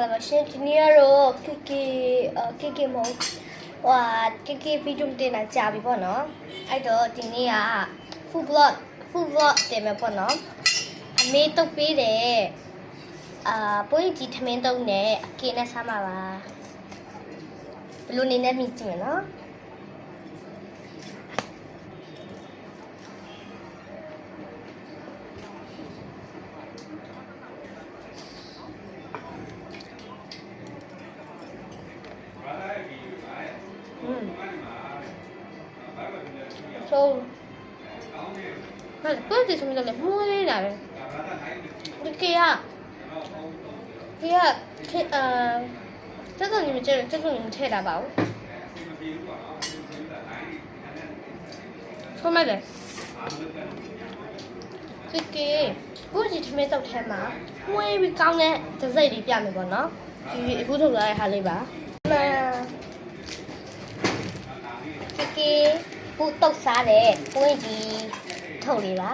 လာပါရှင်ဒီနေ့ကတော့ KK မဟုတ်KK ဗီဒီယိုတင်လာကြာပြီပေါ့နော်အဲ့တော့ဒီနေ့က full vlog တင်မယ်ပေါ့နော်အမေတုတ်ပေးတယ်ပွင့်ကြီးထမင်းတုတ်နဲ့အကေနဲ့စားမှာပါဘယ်လိုနေနဲ့မြင်ကြည့်မယ်နော်ဆို那不是什么的嘞，摸的啦呗。这个呀，这种你们切的吧？错没的。这个不是他们都切嘛？我以为刚呢，在这里边的吧呢？就是普通来哈里吧。那这个。不豆沙嘞，ပွင့်ကြီးထုတ်လေးပါ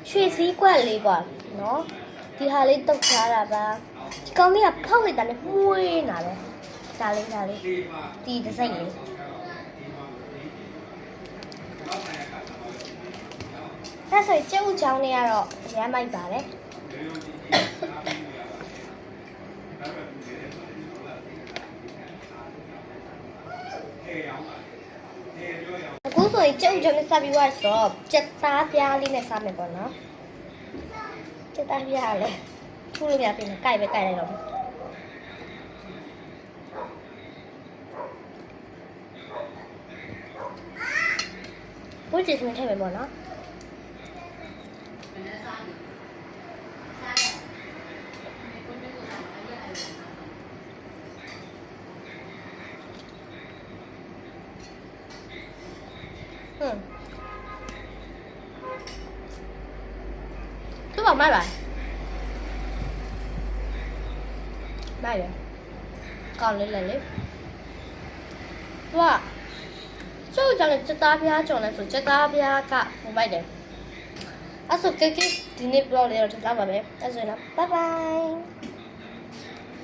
ရွှေစည်းကွက်လေးပေါ့နော်ဒီဟာလေးတုတ်ထားတာပါဒီကောင်လေးကဖောက်လိုက်တာနဲ့မှုေးနေတာပဲဒါလေးဒီတစ်စိမ့်လေးအဲ့ဆိုကျုပ်ချောင်းလေးကတော့ရမ်းမိုက်ပါတယ်အခုဆိုရင်ကျုပ်ကြောင့်စပြီးသွားဆိုတော့ကြက်သားပြားလေးနဲ့စားမယ်ပေါ့နော်ကြက်သားပြားလည်းထူလို့မရပြင်ကြိုက်ပဲကြိုက်လိုက်တော့ဘုရားရှင်ထည့်မယ်ပေါ့နော်သူ့ဘာမိုက်ပါမိုက်ရကောင်းလေးလေသူကကျုပ်ကြောင့်စက်သားပြားကြော်လဲဆိုစက်သားပြားကဟိုမိုက်တယ်အဲ့ဆိုကိဒီနေ့ vlog လေးတော့ဒီလောက်ပါပဲအဲ့ဆိုရင်တော့ bye bye